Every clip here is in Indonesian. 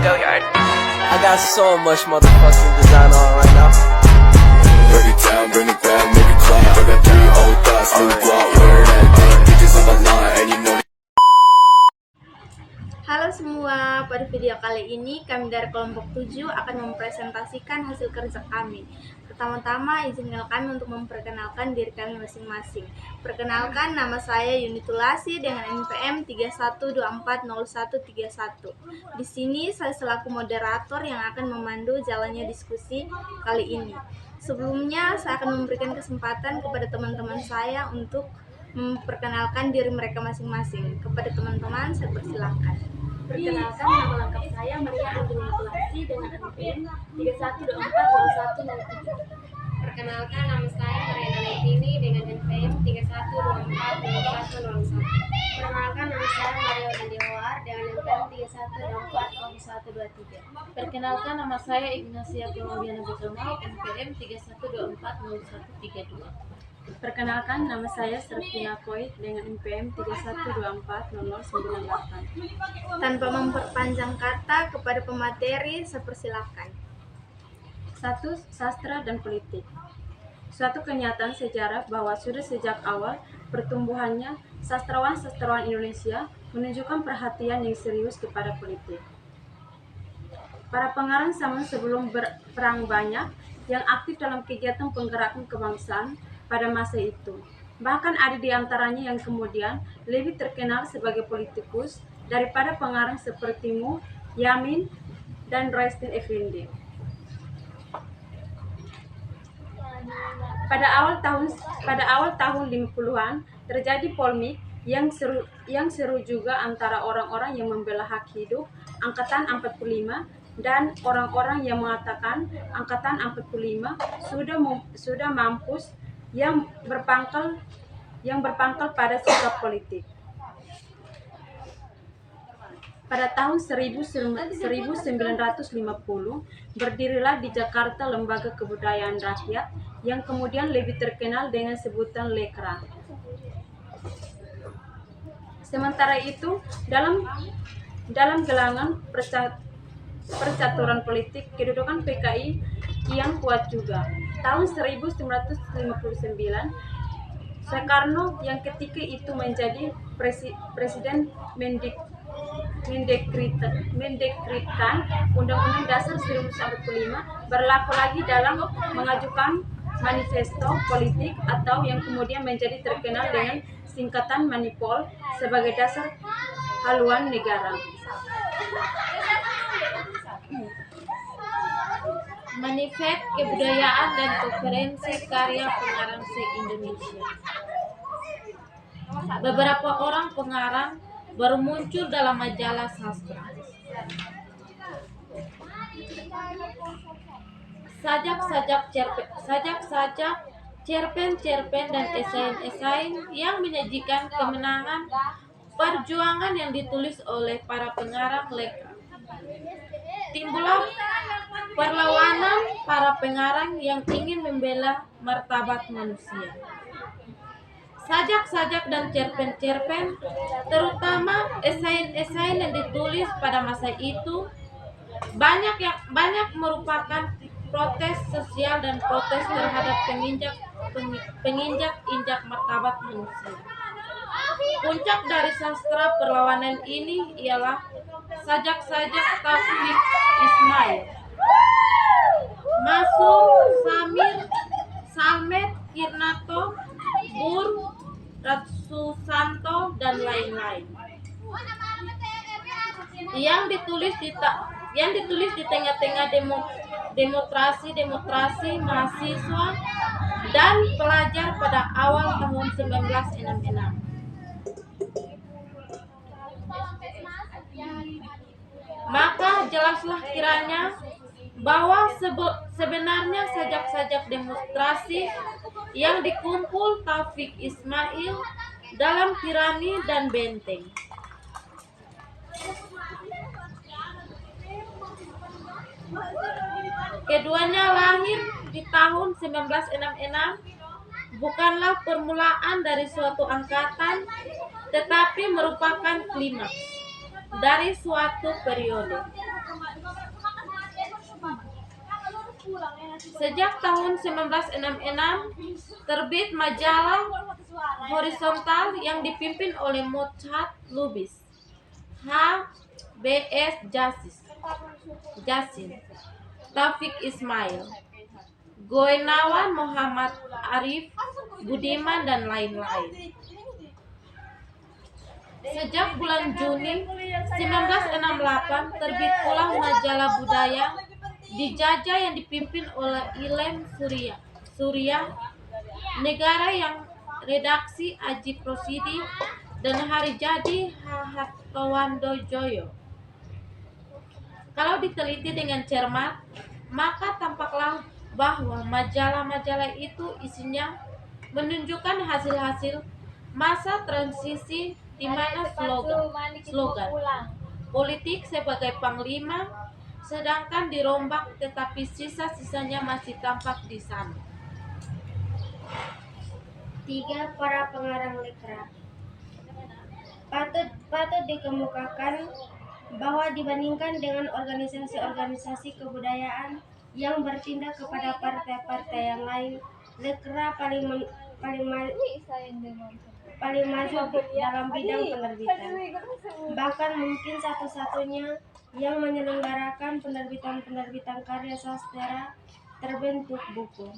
Go yard. I got so much motherfucking design on right now. Break it down, bring it back, make it clap. I got 3 old thoughts, new guap, where that thing. Bitches on my line, and you know. Halo semua, pada video kali ini kami dari kelompok 7 akan mempresentasikan hasil kerja kami. Pertama-tama izinkan kami untuk memperkenalkan diri kami masing-masing. Perkenalkan, nama saya Yunitulasi dengan NPM 31240131. Di sini saya selaku moderator yang akan memandu jalannya diskusi kali ini. Sebelumnya saya akan memberikan kesempatan kepada teman-teman saya untuk memperkenalkan diri mereka masing-masing. Kepada teman-teman saya persilahkan. Perkenalkan, nama lengkap saya Maria Anjunitulasi dengan NPM 31240107. Perkenalkan, nama saya Mariana Letini dengan NPM 31240101. Perkenalkan, nama saya Mario Dandiawar dengan NPM 31240123. Perkenalkan, nama saya Ignacia Colombiana Bukamal, NPM 31240132. Perkenalkan, nama saya Serafina Koit dengan NPM 31240098. Tanpa memperpanjang kata, kepada pemateri saya persilahkan. 1. Sastra dan politik. Suatu kenyataan sejarah bahwa sudah sejak awal pertumbuhannya sastrawan-sastrawan Indonesia menunjukkan perhatian yang serius kepada politik. Para pengarang zaman sebelum berperang banyak yang aktif dalam kegiatan penggerakan kebangsaan pada masa itu. Bahkan ada di antaranya yang kemudian lebih terkenal sebagai politikus daripada pengarang seperti Mu, Yamin, dan Royston Effendi. Pada awal tahun 50-an terjadi polemik yang seru juga antara orang-orang yang membela hak hidup angkatan 45 dan orang-orang yang mengatakan angkatan 45 sudah mampus yang berpangkal pada sikap politik. Pada tahun 1950 berdirilah di Jakarta Lembaga Kebudayaan Rakyat yang kemudian lebih terkenal dengan sebutan Lekra. Sementara itu dalam gelangan percaturan politik kedudukan PKI kian kuat juga. Tahun 1959 Soekarno yang ketika itu menjadi presiden mendekretkan Undang-Undang Dasar 1945 berlaku lagi dalam mengajukan manifesto politik atau yang kemudian menjadi terkenal dengan singkatan Manipol sebagai dasar haluan negara. Manifest Kebudayaan dan Konferensi Karya Pengarang se-Indonesia. Beberapa orang pengarang baru muncul dalam majalah sastra. Sajak-sajak, cerpen-cerpen dan esai-esai yang menyajikan kemenangan perjuangan yang ditulis oleh para pengarang Lekra. Timbullah perlawanan para pengarang yang ingin membela martabat manusia. Sajak-sajak dan cerpen-cerpen, terutama esai-esai yang ditulis pada masa itu, banyak merupakan protes sosial dan protes terhadap penginjak-injak martabat manusia. Puncak dari sastra perlawanan ini ialah sajak-sajak Taufik Ismail, Masur, Samir, Salmet, Kirnato, Bur, Ratsusanto, dan lain-lain. Yang ditulis di tengah-tengah demonstrasi mahasiswa dan pelajar pada awal tahun 1966. Maka jelaslah kiranya bahwa sebenarnya sajak-sajak demonstrasi yang dikumpul Taufik Ismail dalam Tirani dan Benteng. Keduanya lahir di tahun 1966, bukanlah permulaan dari suatu angkatan, tetapi merupakan klimaks dari suatu periode. Sejak tahun 1966 terbit majalah horizontal yang dipimpin oleh Mochat Lubis, HBS Jasin, Taufik Ismail, Goenawan Muhammad Arif Budiman, dan lain-lain. Sejak bulan Juni 1968 terbit pula majalah budaya Dijajah yang dipimpin oleh Ilem Surya, negara yang redaksi Aji Prosidi dan Harijadi Hartowandojoyo. Kalau diteliti dengan cermat, maka tampaklah bahwa majalah-majalah itu isinya menunjukkan hasil-hasil masa transisi di mana slogan politik sebagai panglima sedangkan dirombak, tetapi sisa-sisanya masih tampak di sana. 3. Para pengarang lekra. Patut dikemukakan bahwa dibandingkan dengan organisasi-organisasi kebudayaan yang bertindak kepada partai-partai yang lain, lekra paling maju dalam bidang penerbitan. Bahkan mungkin satu-satunya yang menyelenggarakan penerbitan karya sastra terbentuk buku.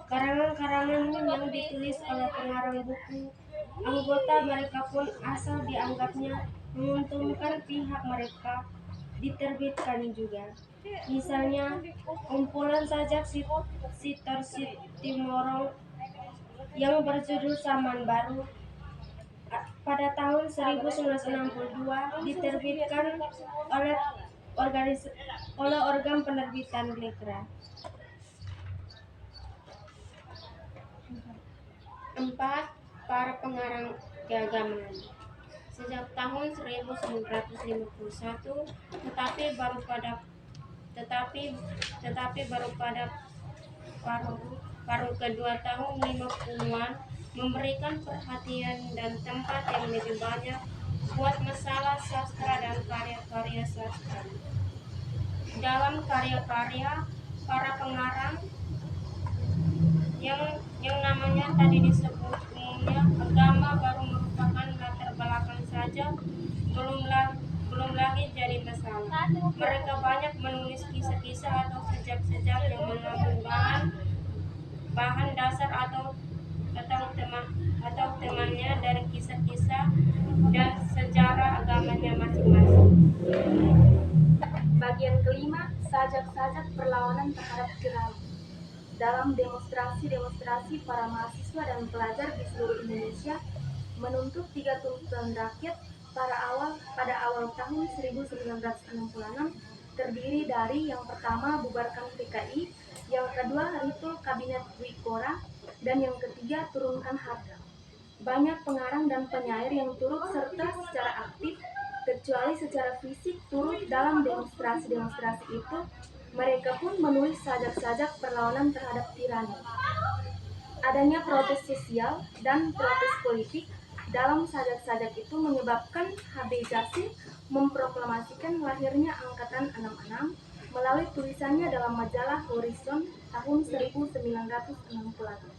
Karangan-karangan yang ditulis oleh pengarang buku, anggota mereka pun asal dianggapnya menguntungkan pihak mereka, diterbitkan juga. Misalnya, kumpulan sajak Sitor Sitimorang yang berjudul Zaman Baru pada tahun 1962 diterbitkan oleh organ penerbitan lekra. 4. Para pengarang keagamaan. Sejak tahun 1951, tetapi baru pada paruh kedua tahun 50-an memberikan perhatian dan tempat yang lebih banyak buat masalah sastra dan karya-karya sastra. Dalam karya-karya para pengarang yang namanya tadi disebut umumnya, agama baru merupakan latar belakang saja, belum lagi jadi masalah. Mereka banyak menulis kisah-kisah atau sejak-sejak yang mengandung bahan dasar atau temannya dari kisah-kisah dan sejarah agamanya masing-masing. Bagian kelima, sajak-sajak perlawanan terhadap tyranni. Dalam demonstrasi para mahasiswa dan pelajar di seluruh Indonesia menuntut 3 tuntutan rakyat pada awal tahun 1966 terdiri dari yang pertama bubarkan PKI, yang kedua review kabinet Wikora, dan yang ketiga turunkan harga. Banyak pengarang dan penyair yang turut serta secara aktif, kecuali secara fisik turut dalam demonstrasi itu. Mereka pun menulis sajak-sajak perlawanan terhadap tirani. Adanya protes sosial dan protes politik dalam sajak-sajak itu menyebabkan HB Jasin memproklamasikan lahirnya Angkatan 66 melalui tulisannya dalam majalah Horizon tahun 1966.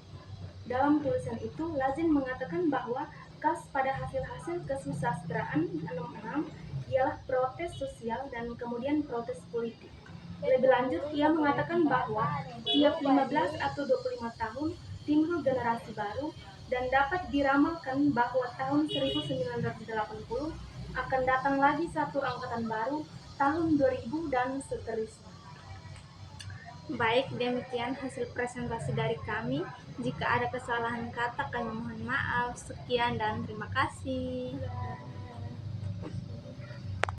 Dalam tulisan itu, Lazim mengatakan bahwa khas pada hasil-hasil kesusastraan 66 ialah protes sosial dan kemudian protes politik. Lebih lanjut, ia mengatakan bahwa tiap 15 atau 25 tahun timbul generasi baru dan dapat diramalkan bahwa tahun 1980 akan datang lagi satu angkatan baru, tahun 2000 dan seterusnya. Baik, demikian hasil presentasi dari kami. Jika ada kesalahan kata, kami mohon maaf. Sekian dan terima kasih.